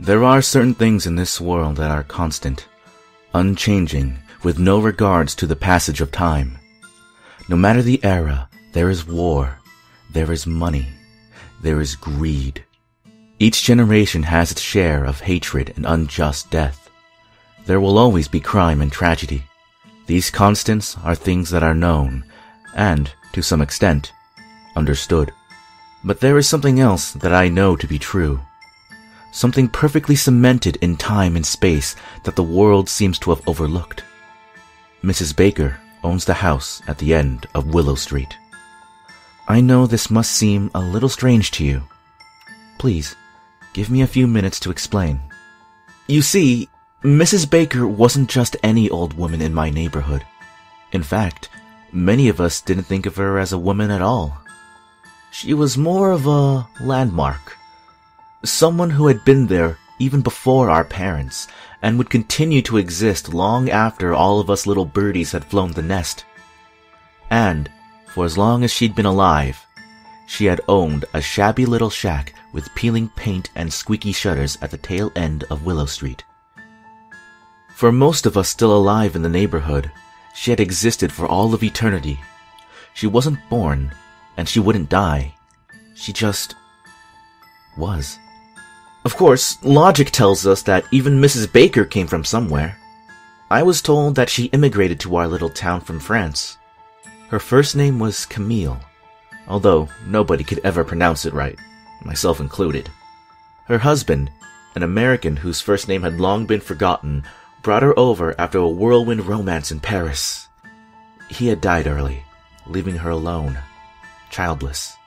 There are certain things in this world that are constant, unchanging, with no regards to the passage of time. No matter the era, there is war, there is money, there is greed. Each generation has its share of hatred and unjust death. There will always be crime and tragedy. These constants are things that are known, and, to some extent, understood. But there is something else that I know to be true. Something perfectly cemented in time and space that the world seems to have overlooked. Mrs. Baker owns the house at the end of Willow Street. I know this must seem a little strange to you. Please, give me a few minutes to explain. You see, Mrs. Baker wasn't just any old woman in my neighborhood. In fact, many of us didn't think of her as a woman at all. She was more of a landmark. Someone who had been there even before our parents, and would continue to exist long after all of us little birdies had flown the nest. And, for as long as she'd been alive, she had owned a shabby little shack with peeling paint and squeaky shutters at the tail end of Willow Street. For most of us still alive in the neighborhood, she had existed for all of eternity. She wasn't born, and she wouldn't die. She just was. Of course, logic tells us that even Mrs. Baker came from somewhere. I was told that she immigrated to our little town from France. Her first name was Camille, although nobody could ever pronounce it right, myself included. Her husband, an American whose first name had long been forgotten, brought her over after a whirlwind romance in Paris. He had died early, leaving her alone, childless,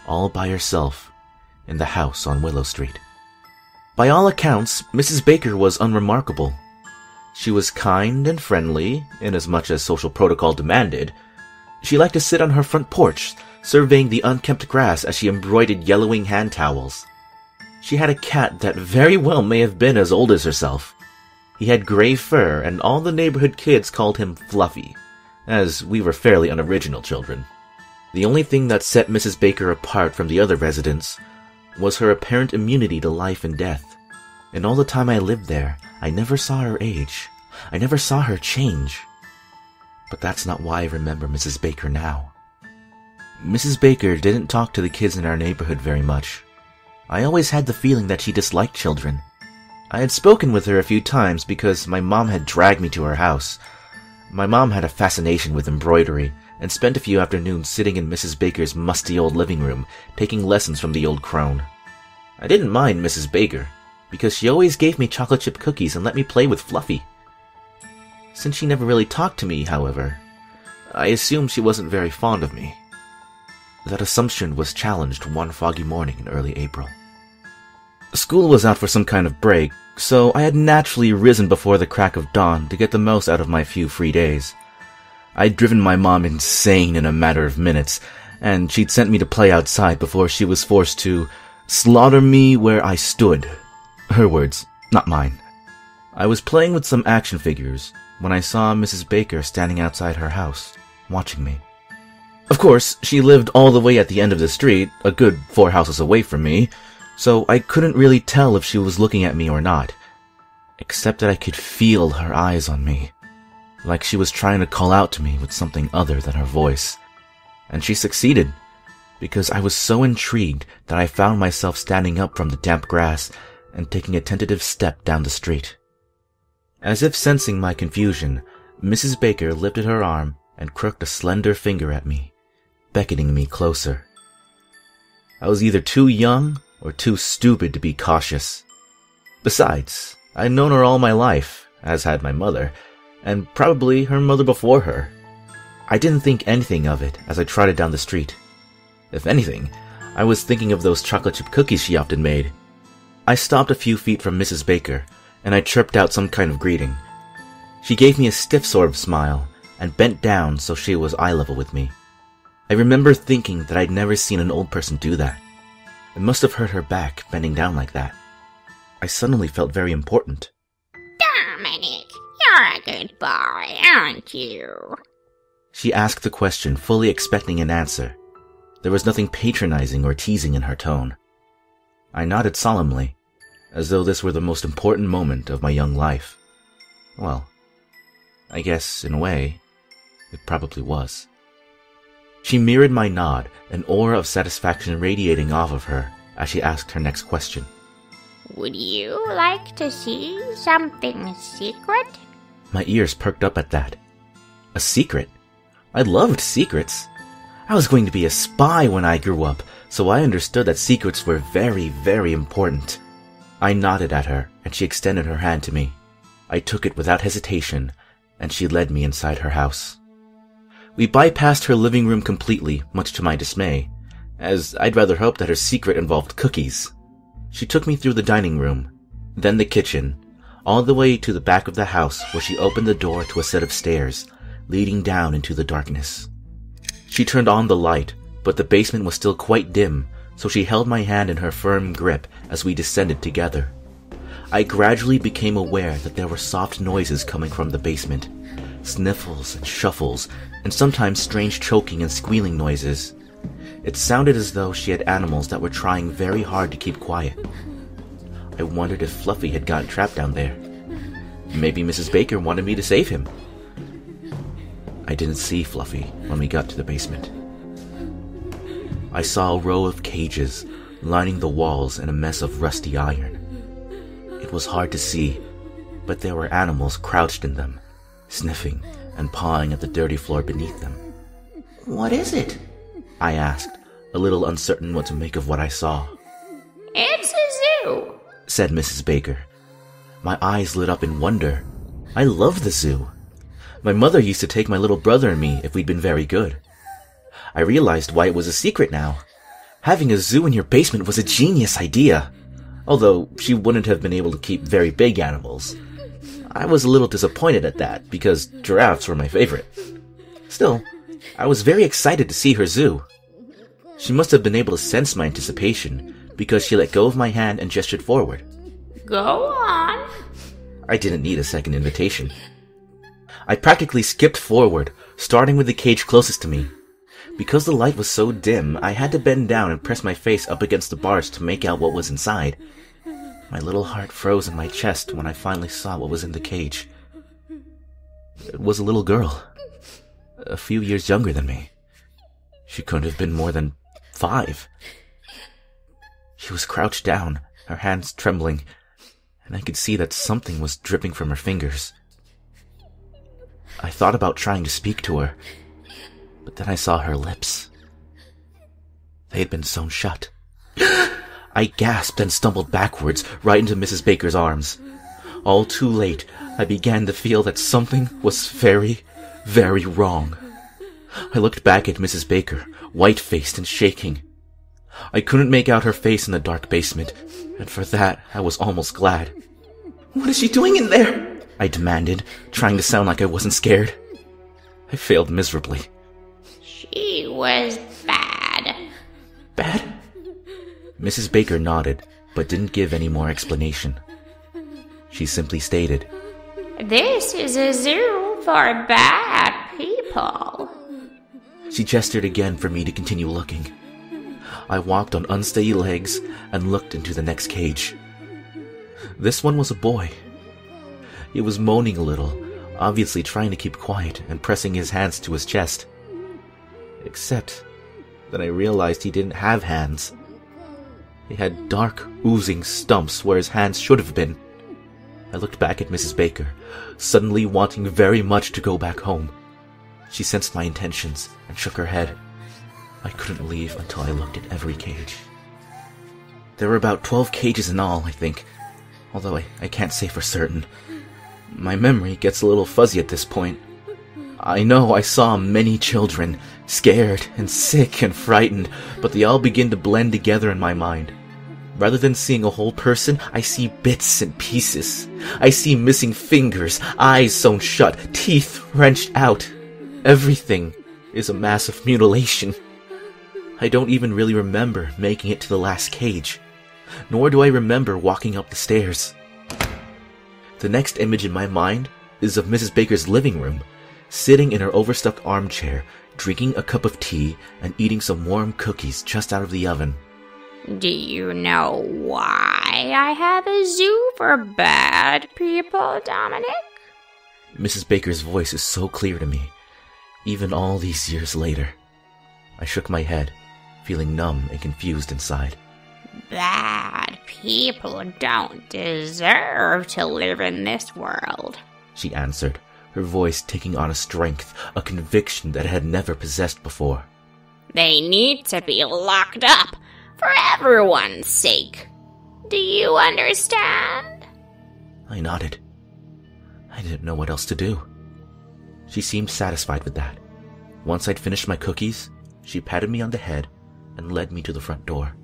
all by herself in the house on Willow Street. By all accounts, Mrs. Baker was unremarkable. She was kind and friendly, inasmuch as social protocol demanded. She liked to sit on her front porch, surveying the unkempt grass as she embroidered yellowing hand towels. She had a cat that very well may have been as old as herself. He had gray fur, and all the neighborhood kids called him Fluffy, as we were fairly unoriginal children. The only thing that set Mrs. Baker apart from the other residents was her apparent immunity to life and death. In all the time I lived there, I never saw her age. I never saw her change. But that's not why I remember Mrs. Baker now. Mrs. Baker didn't talk to the kids in our neighborhood very much. I always had the feeling that she disliked children. I had spoken with her a few times because my mom had dragged me to her house. My mom had a fascination with embroidery, and spent a few afternoons sitting in Mrs. Baker's musty old living room, taking lessons from the old crone. I didn't mind Mrs. Baker, because she always gave me chocolate chip cookies and let me play with Fluffy. Since she never really talked to me, however, I assumed she wasn't very fond of me. That assumption was challenged one foggy morning in early April. School was out for some kind of break, so I had naturally risen before the crack of dawn to get the most out of my few free days. I'd driven my mom insane in a matter of minutes, and she'd sent me to play outside before she was forced to slaughter me where I stood. Her words, not mine. I was playing with some action figures when I saw Mrs. Baker standing outside her house, watching me. Of course, she lived all the way at the end of the street, a good 4 houses away from me, so I couldn't really tell if she was looking at me or not, except that I could feel her eyes on me, like she was trying to call out to me with something other than her voice. And she succeeded, because I was so intrigued that I found myself standing up from the damp grass and taking a tentative step down the street. As if sensing my confusion, Mrs. Baker lifted her arm and crooked a slender finger at me, beckoning me closer. I was either too young or too stupid to be cautious. Besides, I'd known her all my life, as had my mother, and probably her mother before her. I didn't think anything of it as I trotted down the street. If anything, I was thinking of those chocolate chip cookies she often made. I stopped a few feet from Mrs. Baker, and I chirped out some kind of greeting. She gave me a stiff sort of smile, and bent down so she was eye level with me. I remember thinking that I'd never seen an old person do that. It must have hurt her back, bending down like that. I suddenly felt very important. Dominic, you're a good boy, aren't you? She asked the question, fully expecting an answer. There was nothing patronizing or teasing in her tone. I nodded solemnly. as though this were the most important moment of my young life. Well, I guess, in a way, it probably was. She mirrored my nod, an aura of satisfaction radiating off of her as she asked her next question. Would you like to see something secret? My ears perked up at that. A secret? I loved secrets. I was going to be a spy when I grew up, so I understood that secrets were very, very important. I nodded at her, and she extended her hand to me. I took it without hesitation, and she led me inside her house. We bypassed her living room completely, much to my dismay, as I'd rather hope that her secret involved cookies. She took me through the dining room, then the kitchen, all the way to the back of the house where she opened the door to a set of stairs, leading down into the darkness. She turned on the light, but the basement was still quite dim, so she held my hand in her firm grip as we descended together. I gradually became aware that there were soft noises coming from the basement, sniffles and shuffles, and sometimes strange choking and squealing noises. It sounded as though she had animals that were trying very hard to keep quiet. I wondered if Fluffy had gotten trapped down there. Maybe Mrs. Baker wanted me to save him. I didn't see Fluffy when we got to the basement. I saw a row of cages lining the walls and a mess of rusty iron. It was hard to see, but there were animals crouched in them, sniffing and pawing at the dirty floor beneath them. What is it? I asked, a little uncertain what to make of what I saw. It's a zoo, said Mrs. Baker. My eyes lit up in wonder. I loved the zoo. My mother used to take my little brother and me if we'd been very good. I realized why it was a secret now. Having a zoo in your basement was a genius idea, although she wouldn't have been able to keep very big animals. I was a little disappointed at that, because giraffes were my favorite. Still, I was very excited to see her zoo. She must have been able to sense my anticipation, because she let go of my hand and gestured forward. Go on. I didn't need a second invitation. I practically skipped forward, starting with the cage closest to me. Because the light was so dim, I had to bend down and press my face up against the bars to make out what was inside. My little heart froze in my chest when I finally saw what was in the cage. It was a little girl, a few years younger than me. She couldn't have been more than 5. She was crouched down, her hands trembling, and I could see that something was dripping from her fingers. I thought about trying to speak to her, but then I saw her lips. They had been sewn shut. I gasped and stumbled backwards, right into Mrs. Baker's arms. All too late, I began to feel that something was very, very wrong. I looked back at Mrs. Baker, white-faced and shaking. I couldn't make out her face in the dark basement, and for that I was almost glad. What is she doing in there? I demanded, trying to sound like I wasn't scared. I failed miserably. She was bad. Bad? Mrs. Baker nodded, but didn't give any more explanation. She simply stated, This is a zoo for bad people. She gestured again for me to continue looking. I walked on unsteady legs and looked into the next cage. This one was a boy. He was moaning a little, obviously trying to keep quiet and pressing his hands to his chest. Except that I realized he didn't have hands. He had dark, oozing stumps where his hands should have been. I looked back at Mrs. Baker, suddenly wanting very much to go back home. She sensed my intentions and shook her head. I couldn't leave until I looked at every cage. There were about 12 cages in all, I think, although I can't say for certain. My memory gets a little fuzzy at this point. I know I saw many children, scared and sick and frightened, but they all begin to blend together in my mind. Rather than seeing a whole person, I see bits and pieces. I see missing fingers, eyes sewn shut, teeth wrenched out. Everything is a massive mutilation. I don't even really remember making it to the last cage, nor do I remember walking up the stairs. The next image in my mind is of Mrs. Baker's living room, sitting in her overstuffed armchair, drinking a cup of tea and eating some warm cookies just out of the oven. Do you know why I have a zoo for bad people, Dominic? Mrs. Baker's voice is so clear to me, even all these years later. I shook my head, feeling numb and confused inside. Bad people don't deserve to live in this world, she answered, her voice taking on a strength, a conviction that I had never possessed before. They need to be locked up, for everyone's sake. Do you understand? I nodded. I didn't know what else to do. She seemed satisfied with that. Once I'd finished my cookies, she patted me on the head and led me to the front door.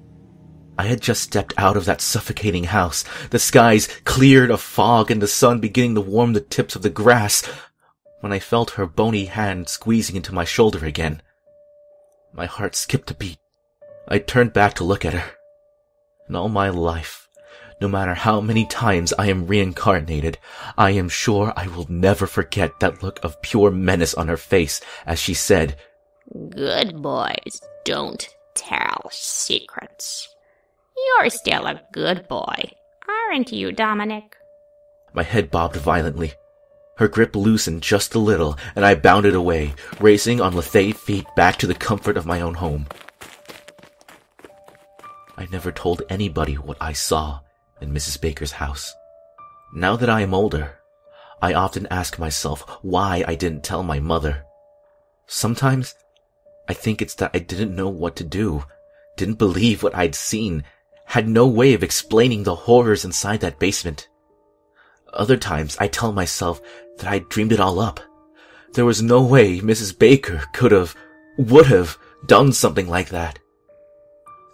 I had just stepped out of that suffocating house, the skies cleared of fog and the sun beginning to warm the tips of the grass, when I felt her bony hand squeezing into my shoulder again. My heart skipped a beat. I turned back to look at her. In all my life, no matter how many times I am reincarnated, I am sure I will never forget that look of pure menace on her face as she said, "Good boys don't tell secrets. You're still a good boy, aren't you, Dominic?" My head bobbed violently. Her grip loosened just a little, and I bounded away, racing on lithe feet back to the comfort of my own home. I never told anybody what I saw in Mrs. Baker's house. Now that I am older, I often ask myself why I didn't tell my mother. Sometimes, I think it's that I didn't know what to do, didn't believe what I'd seen, had no way of explaining the horrors inside that basement. Other times, I tell myself that I dreamed it all up. There was no way Mrs. Baker would have done something like that.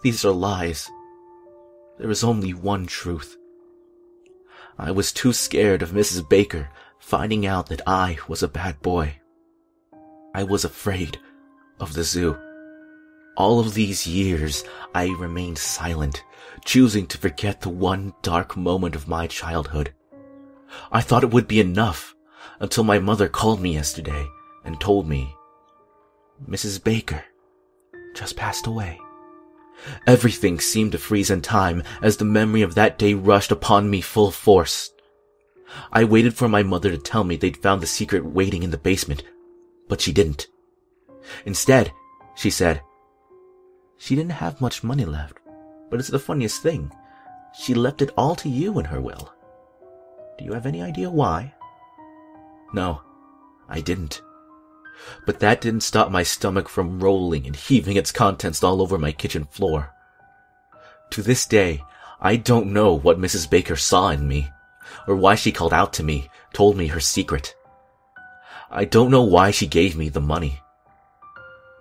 These are lies. There is only one truth. I was too scared of Mrs. Baker finding out that I was a bad boy. I was afraid of the zoo. All of these years, I remained silent, choosing to forget the one dark moment of my childhood. I thought it would be enough until my mother called me yesterday and told me Mrs. Baker just passed away. Everything seemed to freeze in time as the memory of that day rushed upon me full force. I waited for my mother to tell me they'd found the secret waiting in the basement, but she didn't. Instead, she said, she didn't have much money left, but it's the funniest thing. She left it all to you in her will. Do you have any idea why? No, I didn't. But that didn't stop my stomach from rolling and heaving its contents all over my kitchen floor. To this day, I don't know what Mrs. Baker saw in me, or why she called out to me, told me her secret. I don't know why she gave me the money.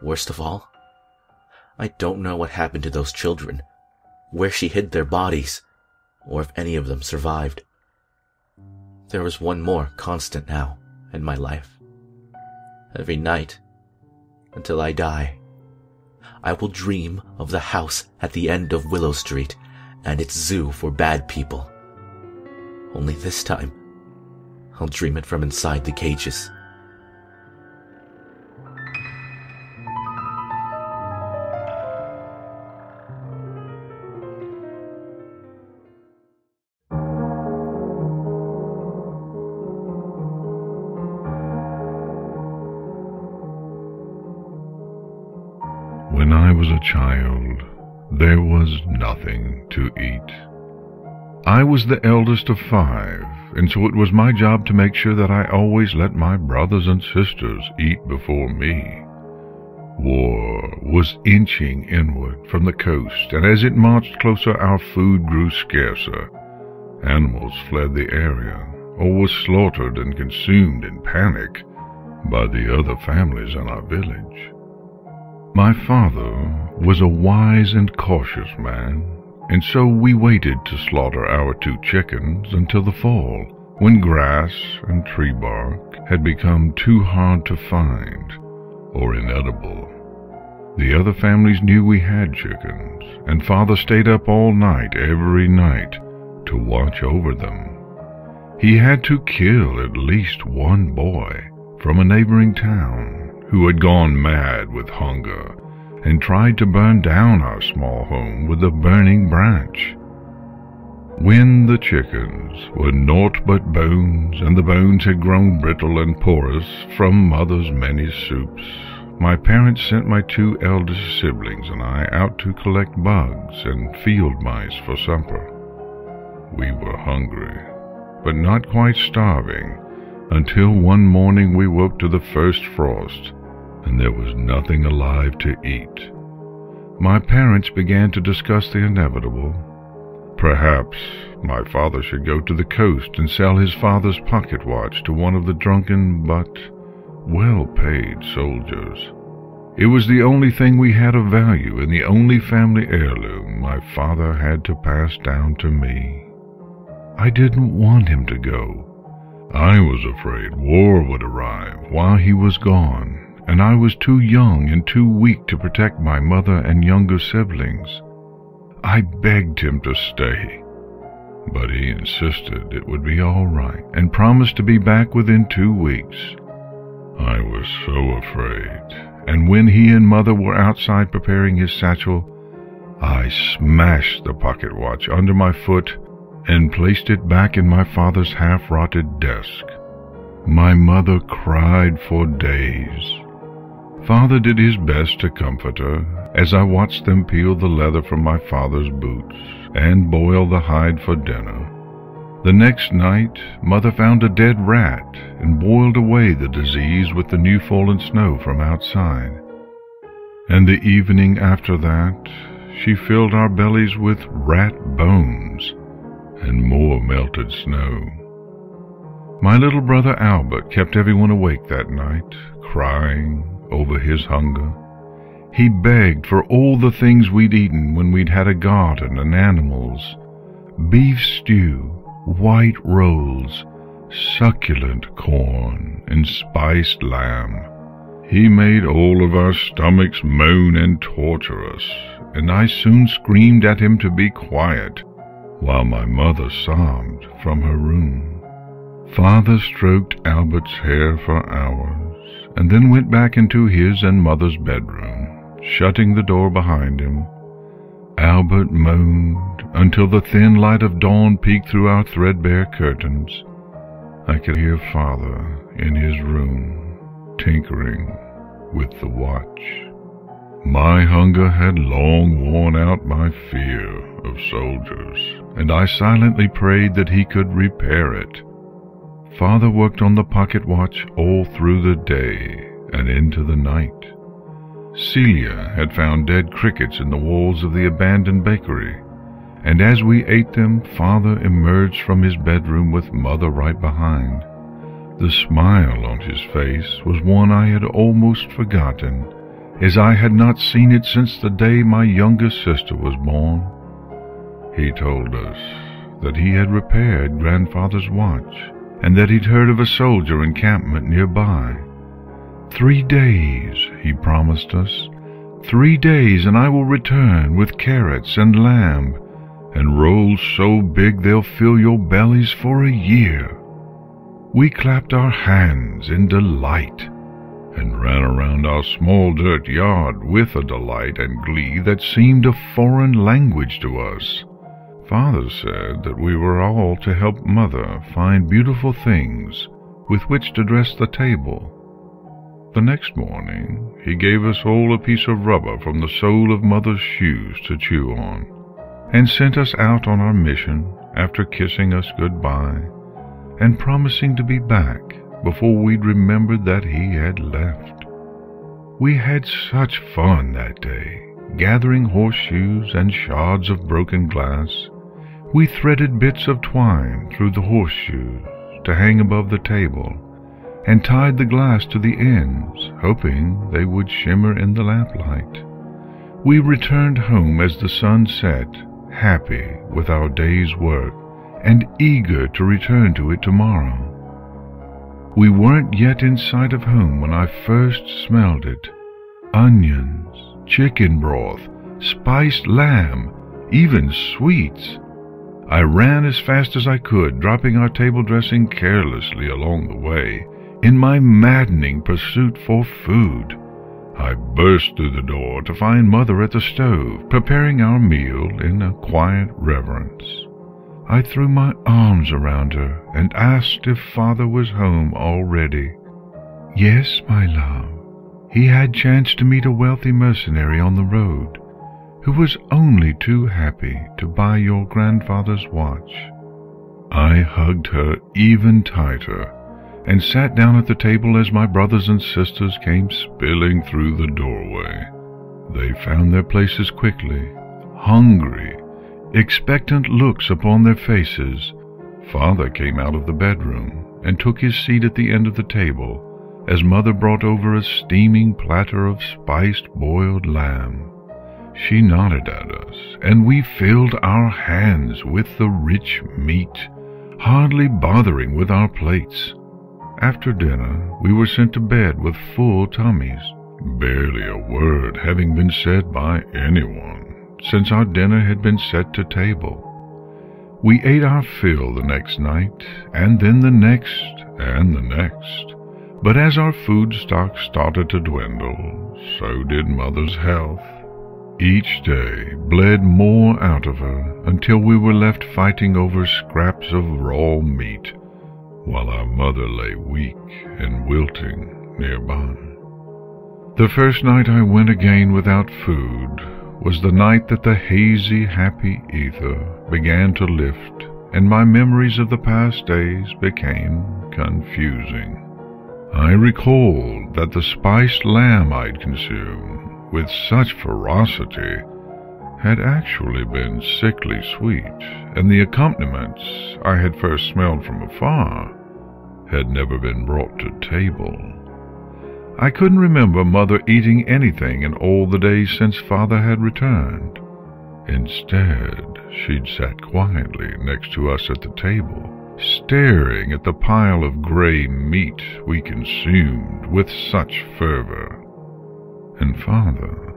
Worst of all, I don't know what happened to those children, where she hid their bodies, or if any of them survived. There was one more constant now in my life. Every night, until I die, I will dream of the house at the end of Willow Street and its zoo for bad people. Only this time, I'll dream it from inside the cages. When I was a child, there was nothing to eat. I was the eldest of 5, and so it was my job to make sure that I always let my brothers and sisters eat before me. War was inching inward from the coast, and as it marched closer, our food grew scarcer. Animals fled the area, or were slaughtered and consumed in panic by the other families in our village. My father was a wise and cautious man, and so we waited to slaughter our 2 chickens until the fall, when grass and tree bark had become too hard to find or inedible. The other families knew we had chickens, and Father stayed up all night every night to watch over them. He had to kill at least one boy from a neighboring town who had gone mad with hunger and tried to burn down our small home with a burning branch. When the chickens were naught but bones, and the bones had grown brittle and porous from mother's many soups, my parents sent my 2 eldest siblings and I out to collect bugs and field mice for supper. We were hungry, but not quite starving, until one morning we woke to the first frost, and there was nothing alive to eat. My parents began to discuss the inevitable. Perhaps my father should go to the coast and sell his father's pocket watch to one of the drunken but well-paid soldiers. It was the only thing we had of value and the only family heirloom my father had to pass down to me. I didn't want him to go. I was afraid war would arrive while he was gone, and I was too young and too weak to protect my mother and younger siblings. I begged him to stay, but he insisted it would be all right and promised to be back within 2 weeks. I was so afraid, and when he and Mother were outside preparing his satchel, I smashed the pocket watch under my foot and placed it back in my father's half-rotted desk. My mother cried for days. Father did his best to comfort her as I watched them peel the leather from my father's boots and boil the hide for dinner. The next night, Mother found a dead rat and boiled away the disease with the new fallen snow from outside. And the evening after that, she filled our bellies with rat bones and more melted snow. My little brother Albert kept everyone awake that night, crying over his hunger. He begged for all the things we'd eaten when we'd had a garden and animals: beef stew, white rolls, succulent corn, and spiced lamb. He made all of our stomachs moan and torture us, and I soon screamed at him to be quiet, while my mother sobbed from her room. Father stroked Albert's hair for hours, and then went back into his and Mother's bedroom, shutting the door behind him. Albert moaned until the thin light of dawn peeked through our threadbare curtains. I could hear Father in his room, tinkering with the watch. My hunger had long worn out my fear of soldiers, and I silently prayed that he could repair it. Father worked on the pocket watch all through the day and into the night. Celia had found dead crickets in the walls of the abandoned bakery, and as we ate them, Father emerged from his bedroom with Mother right behind. The smile on his face was one I had almost forgotten, as I had not seen it since the day my youngest sister was born. He told us that he had repaired Grandfather's watch, and that he'd heard of a soldier encampment nearby. 3 days, he promised us. 3 days, and I will return with carrots and lamb, and rolls so big they'll fill your bellies for a year. We clapped our hands in delight, and ran around our small dirt yard with a delight and glee that seemed a foreign language to us. Father said that we were all to help Mother find beautiful things with which to dress the table. The next morning, he gave us all a piece of rubber from the sole of Mother's shoes to chew on, and sent us out on our mission after kissing us goodbye and promising to be back before we'd remembered that he had left. We had such fun that day, gathering horseshoes and shards of broken glass. We threaded bits of twine through the horseshoes to hang above the table, and tied the glass to the ends, hoping they would shimmer in the lamplight. We returned home as the sun set, happy with our day's work, and eager to return to it tomorrow. We weren't yet in sight of home when I first smelled it. Onions, chicken broth, spiced lamb, even sweets. I ran as fast as I could, dropping our table dressing carelessly along the way, in my maddening pursuit for food. I burst through the door to find Mother at the stove, preparing our meal in a quiet reverence. I threw my arms around her and asked if Father was home already. "Yes, my love. He had chanced to meet a wealthy mercenary on the road, who was only too happy to buy your grandfather's watch." I hugged her even tighter and sat down at the table as my brothers and sisters came spilling through the doorway. They found their places quickly, hungry, expectant looks upon their faces. Father came out of the bedroom and took his seat at the end of the table as Mother brought over a steaming platter of spiced boiled lamb. She nodded at us, and we filled our hands with the rich meat, hardly bothering with our plates. After dinner, we were sent to bed with full tummies, barely a word having been said by anyone since our dinner had been set to table. We ate our fill the next night, and then the next, and the next. But as our food stock started to dwindle, so did Mother's health. Each day bled more out of her until we were left fighting over scraps of raw meat, while our mother lay weak and wilting nearby. The first night I went again without food was the night that the hazy, happy ether began to lift, and my memories of the past days became confusing. I recalled that the spiced lamb I'd consumed with such ferocity had actually been sickly sweet, and the accompaniments I had first smelled from afar had never been brought to table. I couldn't remember Mother eating anything in all the days since Father had returned. Instead, she'd sat quietly next to us at the table, staring at the pile of gray meat we consumed with such fervor. And Father,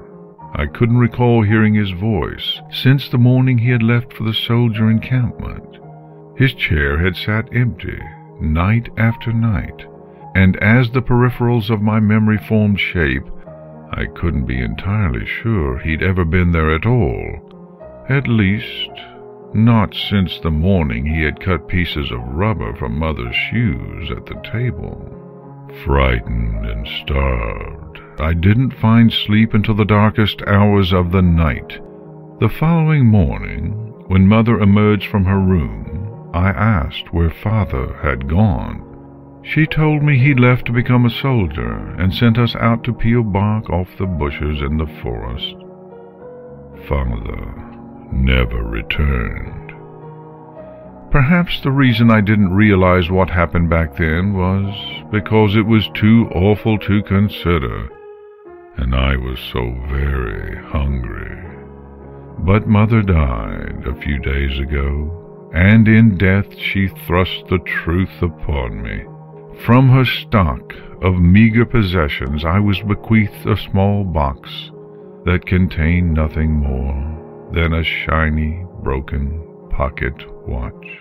I couldn't recall hearing his voice since the morning he had left for the soldier encampment. His chair had sat empty night after night, and as the peripherals of my memory formed shape, I couldn't be entirely sure he'd ever been there at all, at least not since the morning he had cut pieces of rubber from Mother's shoes at the table. Frightened and starved, I didn't find sleep until the darkest hours of the night. The following morning, when Mother emerged from her room, I asked where Father had gone. She told me he'd left to become a soldier and sent us out to peel bark off the bushes in the forest. Father never returned. Perhaps the reason I didn't realize what happened back then was because it was too awful to consider, and I was so very hungry. But Mother died a few days ago, and in death she thrust the truth upon me. From her stock of meager possessions I was bequeathed a small box that contained nothing more than a shiny, broken pocket watch.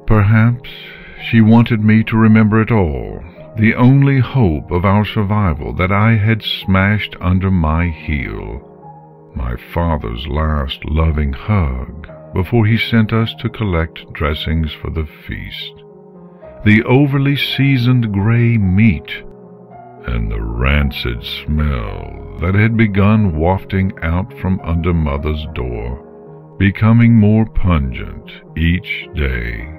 Perhaps she wanted me to remember it all, the only hope of our survival that I had smashed under my heel, my father's last loving hug before he sent us to collect dressings for the feast, the overly seasoned gray meat, and the rancid smell that had begun wafting out from under Mother's door, becoming more pungent each day.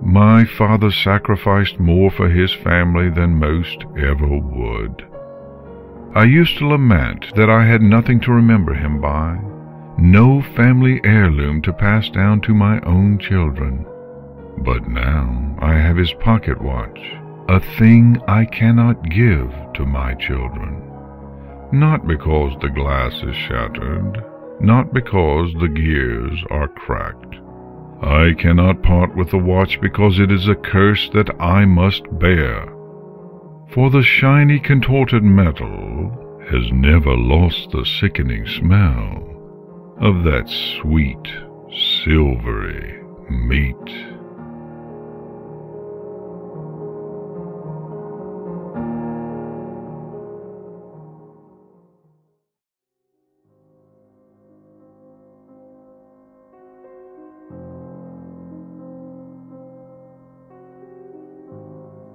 My father sacrificed more for his family than most ever would. I used to lament that I had nothing to remember him by, no family heirloom to pass down to my own children. But now I have his pocket watch, a thing I cannot give to my children. Not because the glass is shattered, not because the gears are cracked. I cannot part with the watch because it is a curse that I must bear. For the shiny, contorted metal has never lost the sickening smell of that sweet, silvery meat.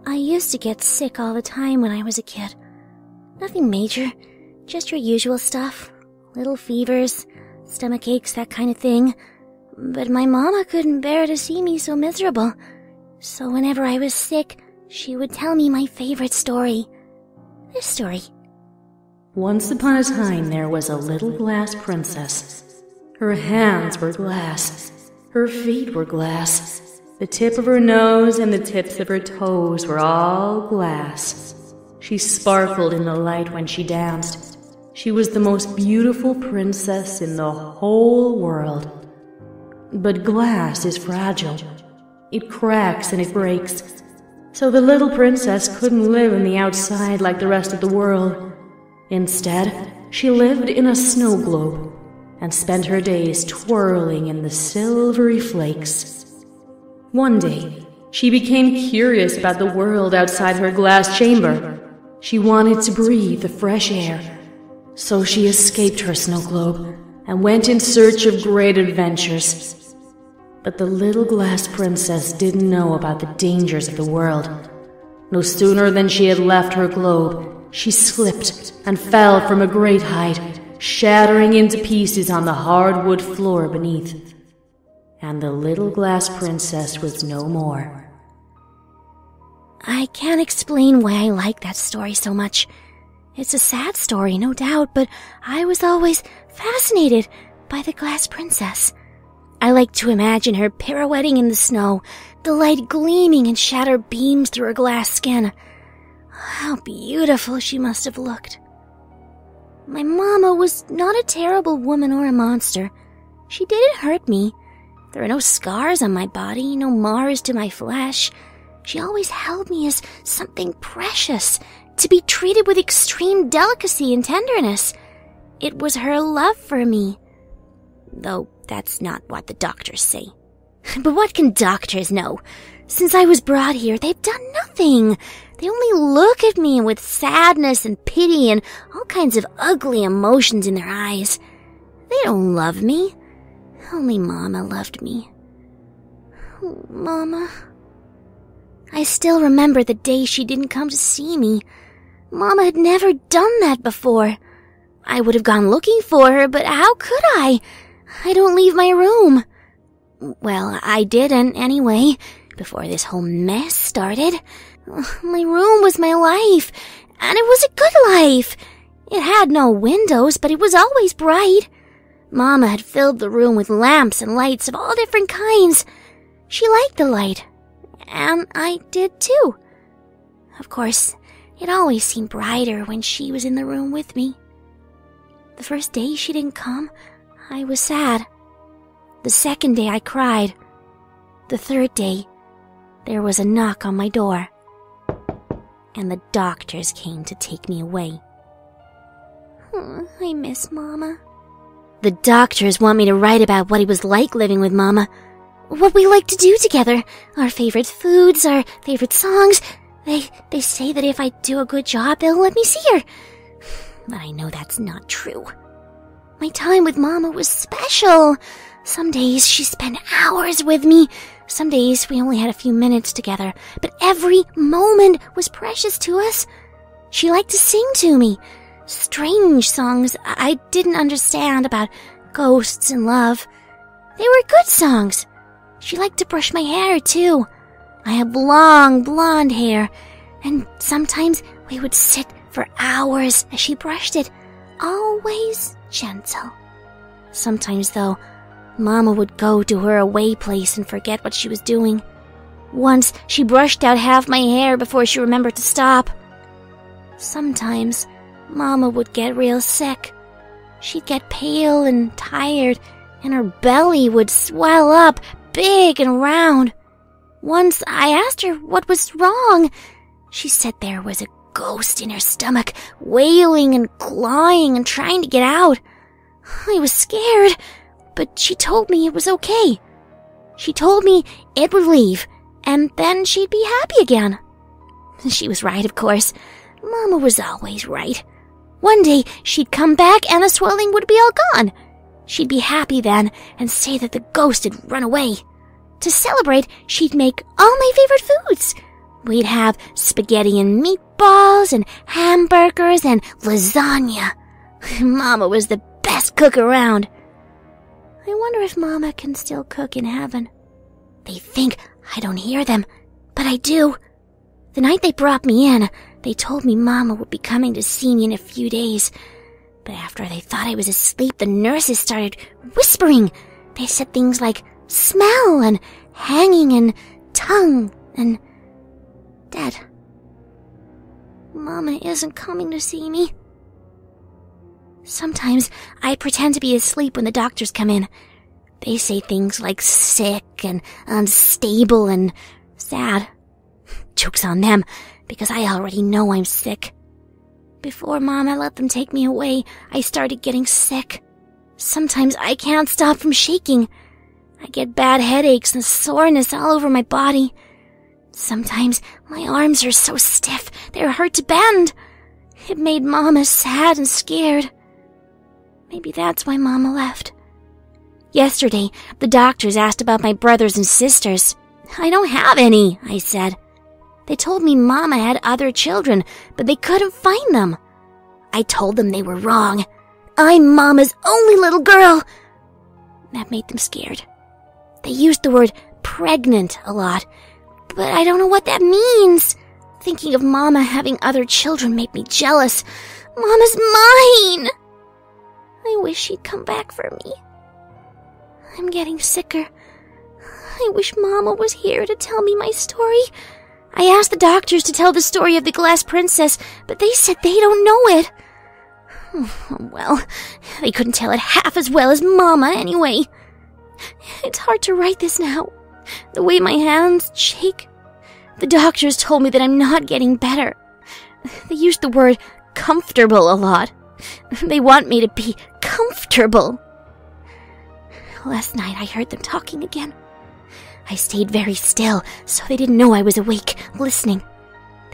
I used to get sick all the time when I was a kid. Nothing major, just your usual stuff. Little fevers, stomach aches, that kind of thing. But my mama couldn't bear to see me so miserable. So whenever I was sick, she would tell me my favorite story. This story. Once upon a time there was a little glass princess. Her hands were glass. Her feet were glass. The tip of her nose and the tips of her toes were all glass. She sparkled in the light when she danced. She was the most beautiful princess in the whole world. But glass is fragile. It cracks and it breaks. So the little princess couldn't live in the outside like the rest of the world. Instead, she lived in a snow globe and spent her days twirling in the silvery flakes. One day, she became curious about the world outside her glass chamber. She wanted to breathe the fresh air. So she escaped her snow globe and went in search of great adventures. But the little glass princess didn't know about the dangers of the world. No sooner than she had left her globe, she slipped and fell from a great height, shattering into pieces on the hardwood floor beneath. And the little glass princess was no more. I can't explain why I like that story so much. It's a sad story, no doubt, but I was always fascinated by the glass princess. I like to imagine her pirouetting in the snow, the light gleaming in shattered beams through her glass skin. How beautiful she must have looked. My mama was not a terrible woman or a monster. She didn't hurt me. There are no scars on my body, no mars to my flesh. She always held me as something precious, to be treated with extreme delicacy and tenderness. It was her love for me. Though that's not what the doctors say. But what can doctors know? Since I was brought here, they've done nothing. They only look at me with sadness and pity and all kinds of ugly emotions in their eyes. They don't love me. Only Momma loved me. Oh, Momma. I still remember the day she didn't come to see me. Momma had never done that before. I would have gone looking for her, but how could I? I don't leave my room. Well, I didn't anyway, before this whole mess started. My room was my life, and it was a good life. It had no windows, but it was always bright. Momma had filled the room with lamps and lights of all different kinds. She liked the light, and I did too. Of course, it always seemed brighter when she was in the room with me. The first day she didn't come, I was sad. The second day I cried. The third day, there was a knock on my door, and the doctors came to take me away. I miss Momma. The doctors want me to write about what it was like living with Momma, what we like to do together, our favorite foods, our favorite songs. They say that if I do a good job, they'll let me see her. But I know that's not true. My time with Momma was special. Some days she spent hours with me. Some days we only had a few minutes together, but every moment was precious to us. She liked to sing to me. Strange songs I didn't understand about ghosts and love. They were good songs. She liked to brush my hair, too. I have long blonde hair, and sometimes we would sit for hours as she brushed it, always gentle. Sometimes, though, Momma would go to her away place and forget what she was doing. Once, she brushed out half my hair before she remembered to stop. Sometimes, Momma would get real sick. She'd get pale and tired, and her belly would swell up, big and round. Once I asked her what was wrong. She said there was a ghost in her stomach, wailing and clawing and trying to get out. I was scared, but she told me it was okay. She told me it would leave, and then she'd be happy again. She was right, of course. Momma was always right. One day she'd come back and the swelling would be all gone. She'd be happy then and say that the ghost had run away. To celebrate, she'd make all my favorite foods. We'd have spaghetti and meatballs and hamburgers and lasagna. Mama was the best cook around. I wonder if Mama can still cook in heaven. They think I don't hear them, but I do. The night they brought me in, they told me Mama would be coming to see me in a few days. But after they thought I was asleep, the nurses started whispering. They said things like smell and hanging and tongue and dead. Mama isn't coming to see me. Sometimes I pretend to be asleep when the doctors come in. They say things like sick and unstable and sad. Joke's on them, because I already know I'm sick. Before Mama let them take me away, I started getting sick. Sometimes I can't stop from shaking. I get bad headaches and soreness all over my body. Sometimes my arms are so stiff, they're hard to bend. It made Mama sad and scared. Maybe that's why Mama left. Yesterday, the doctors asked about my brothers and sisters. I don't have any, I said. They told me Mama had other children, but they couldn't find them. I told them they were wrong. I'm Mama's only little girl. That made them scared. They used the word pregnant a lot, but I don't know what that means. Thinking of Mama having other children made me jealous. Mama's mine! I wish she'd come back for me. I'm getting sicker. I wish Mama was here to tell me my story. I asked the doctors to tell the story of the glass princess, but they said they don't know it. Well, they couldn't tell it half as well as Mama anyway. It's hard to write this now. The way my hands shake. The doctors told me that I'm not getting better. They used the word comfortable a lot. They want me to be comfortable. Last night I heard them talking again. I stayed very still, so they didn't know I was awake, listening.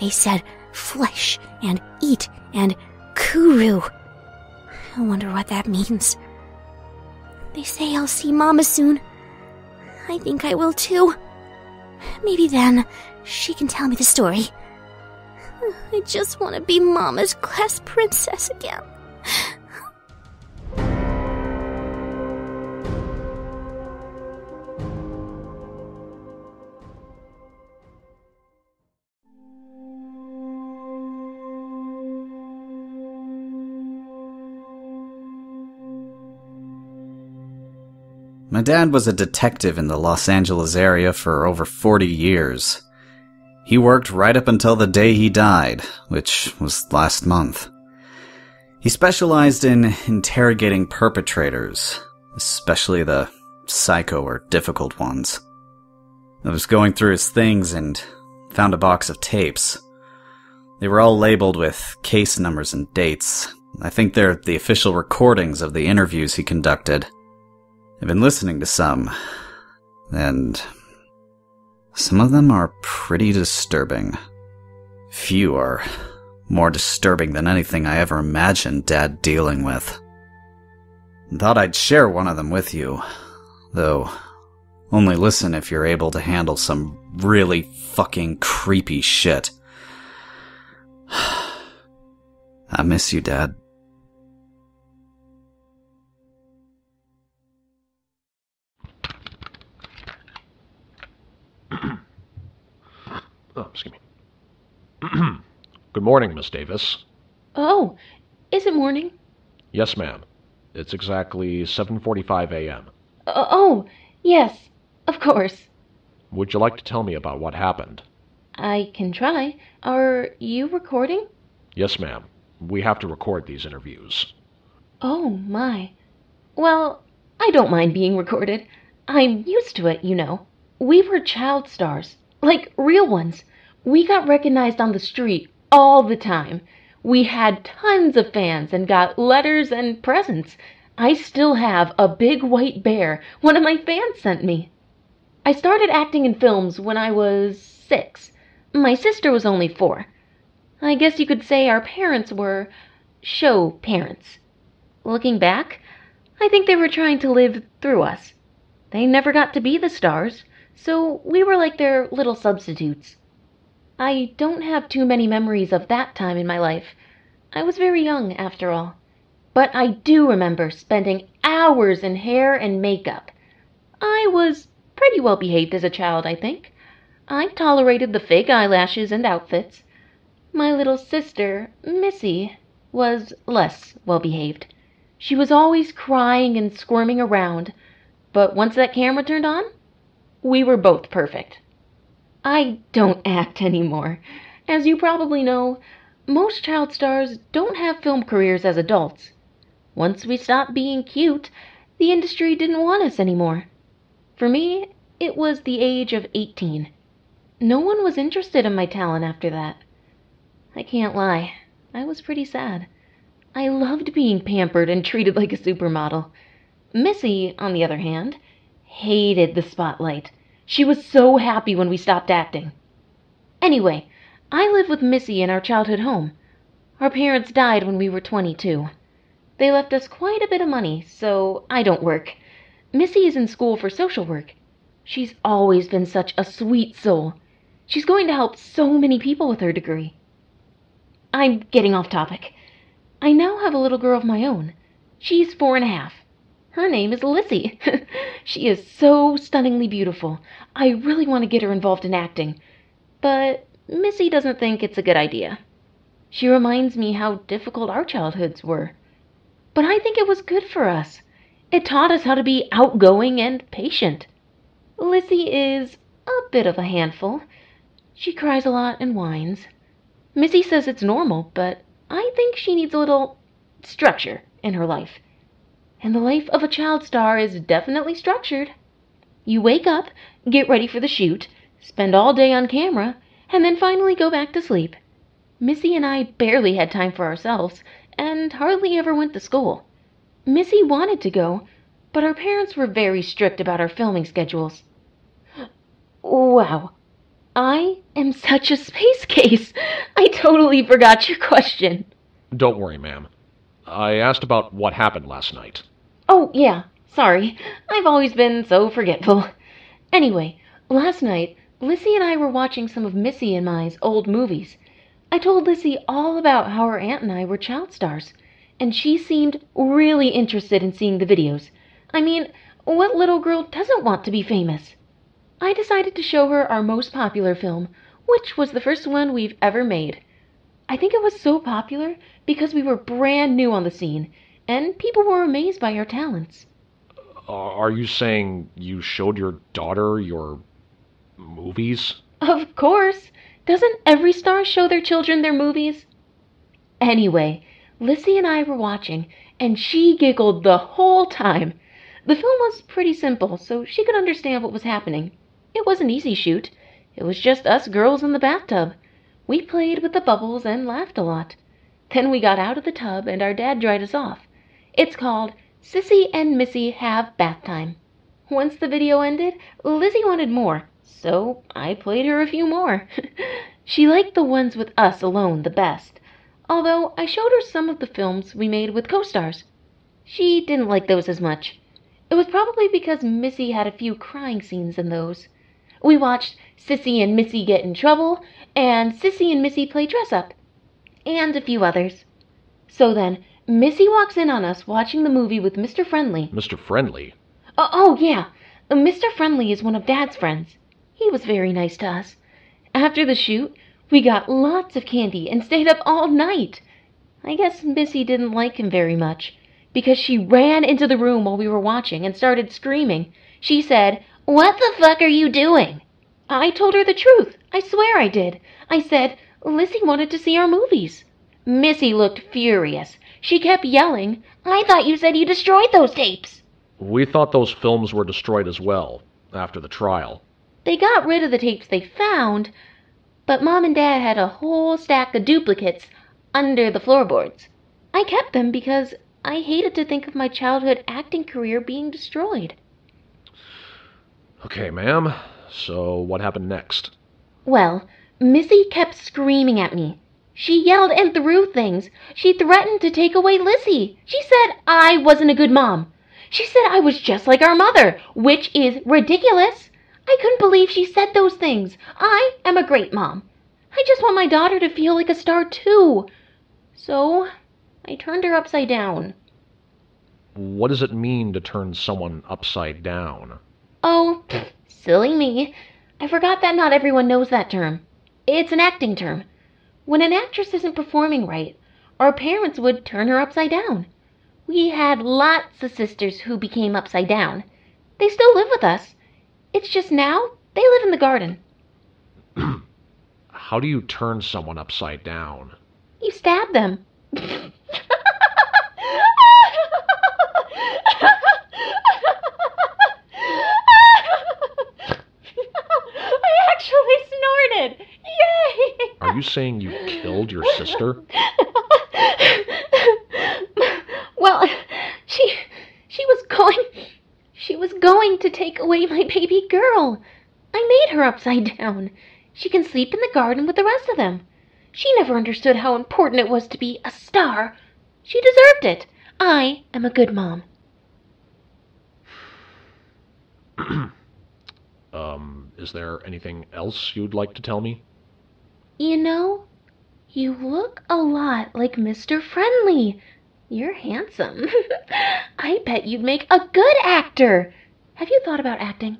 They said flesh and eat and kuru. I wonder what that means. They say I'll see Mama soon. I think I will too. Maybe then she can tell me the story. I just want to be Mama's glass princess again. My dad was a detective in the Los Angeles area for over 40 years. He worked right up until the day he died, which was last month. He specialized in interrogating perpetrators, especially the psycho or difficult ones. I was going through his things and found a box of tapes. They were all labeled with case numbers and dates. I think they're the official recordings of the interviews he conducted. I've been listening to some, and some of them are pretty disturbing. Few are more disturbing than anything I ever imagined Dad dealing with. Thought I'd share one of them with you, though only listen if you're able to handle some really fucking creepy shit. I miss you, Dad. Oh, excuse me. Good morning, Miss Davis. Oh, is it morning? Yes, ma'am. It's exactly 7:45 a.m. Oh, yes, of course. Would you like to tell me about what happened? I can try. Are you recording? Yes, ma'am. We have to record these interviews. Oh, my. Well, I don't mind being recorded. I'm used to it, you know. We were child stars. Like real ones. We got recognized on the street all the time. We had tons of fans and got letters and presents. I still have a big white bear one of my fans sent me. I started acting in films when I was 6. My sister was only 4. I guess you could say our parents were show parents. Looking back, I think they were trying to live through us. They never got to be the stars, so we were like their little substitutes. I don't have too many memories of that time in my life. I was very young, after all. But I do remember spending hours in hair and makeup. I was pretty well behaved as a child, I think. I tolerated the fake eyelashes and outfits. My little sister, Missy, was less well behaved. She was always crying and squirming around, but once that camera turned on, we were both perfect. I don't act anymore. As you probably know, most child stars don't have film careers as adults. Once we stopped being cute, the industry didn't want us anymore. For me, it was the age of 18. No one was interested in my talent after that. I can't lie, I was pretty sad. I loved being pampered and treated like a supermodel. Missy, on the other hand, hated the spotlight. She was so happy when we stopped acting. Anyway, I live with Missy in our childhood home. Our parents died when we were 22. They left us quite a bit of money, so I don't work. Missy is in school for social work. She's always been such a sweet soul. She's going to help so many people with her degree. I'm getting off topic. I now have a little girl of my own. She's 4.5. Her name is Lizzie. She is so stunningly beautiful. I really want to get her involved in acting. But Missy doesn't think it's a good idea. She reminds me how difficult our childhoods were. But I think it was good for us. It taught us how to be outgoing and patient. Lizzie is a bit of a handful. She cries a lot and whines. Missy says it's normal, but I think she needs a little structure in her life. And the life of a child star is definitely structured. You wake up, get ready for the shoot, spend all day on camera, and then finally go back to sleep. Missy and I barely had time for ourselves, and hardly ever went to school. Missy wanted to go, but our parents were very strict about our filming schedules. Wow, I am such a space case. I totally forgot your question. Don't worry, ma'am. I asked about what happened last night. Oh, yeah, sorry. I've always been so forgetful. Anyway, last night, Lizzie and I were watching some of Missy and my old movies. I told Lizzie all about how her aunt and I were child stars, and she seemed really interested in seeing the videos. I mean, what little girl doesn't want to be famous? I decided to show her our most popular film, which was the first one we've ever made. I think it was so popular because we were brand new on the scene, and people were amazed by our talents. Are you saying you showed your daughter your movies? Of course! Doesn't every star show their children their movies? Anyway, Lizzie and I were watching, and she giggled the whole time. The film was pretty simple, so she could understand what was happening. It was an easy shoot. It was just us girls in the bathtub. We played with the bubbles and laughed a lot. Then we got out of the tub, and our dad dried us off. It's called Sissy and Missy Have Bath Time. Once the video ended, Lizzie wanted more, so I played her a few more. She liked the ones with us alone the best, although I showed her some of the films we made with co-stars. She didn't like those as much. It was probably because Missy had a few crying scenes in those. We watched Sissy and Missy Get in Trouble, and Sissy and Missy Play Dress Up, and a few others. So then, Missy walks in on us watching the movie with Mr. Friendly. Mr. Friendly? Oh, yeah. Mr. Friendly is one of Dad's friends. He was very nice to us. After the shoot, we got lots of candy and stayed up all night. I guess Missy didn't like him very much, because she ran into the room while we were watching and started screaming. She said, "What the fuck are you doing?" I told her the truth. I swear I did. I said, Lizzie wanted to see our movies. Missy looked furious. She kept yelling, "I thought you said you destroyed those tapes." We thought those films were destroyed as well, after the trial. They got rid of the tapes they found, but Mom and Dad had a whole stack of duplicates under the floorboards. I kept them because I hated to think of my childhood acting career being destroyed. Okay, ma'am. So what happened next? Well, Missy kept screaming at me. She yelled and threw things. She threatened to take away Lizzie. She said I wasn't a good mom. She said I was just like our mother, which is ridiculous. I couldn't believe she said those things. I am a great mom. I just want my daughter to feel like a star too. So, I turned her upside down. What does it mean to turn someone upside down? Oh, silly me. I forgot that not everyone knows that term. It's an acting term. When an actress isn't performing right, our parents would turn her upside down. We had lots of sisters who became upside down. They still live with us. It's just now they live in the garden. How do you turn someone upside down? You stab them. I actually snorted. Yay! Are you saying you killed your sister? Well, she was going to take away my baby girl. I made her upside down. She can sleep in the garden with the rest of them. She never understood how important it was to be a star. She deserved it. I am a good mom. Is there anything else you'd like to tell me? You know, you look a lot like Mr. Friendly. You're handsome. I bet you'd make a good actor. Have you thought about acting?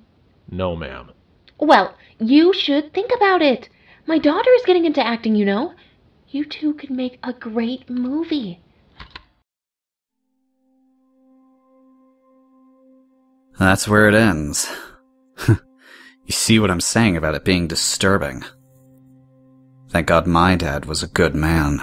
No, ma'am. Well, you should think about it. My daughter is getting into acting, you know. You two could make a great movie. That's where it ends. You see what I'm saying about it being disturbing. Thank God my dad was a good man.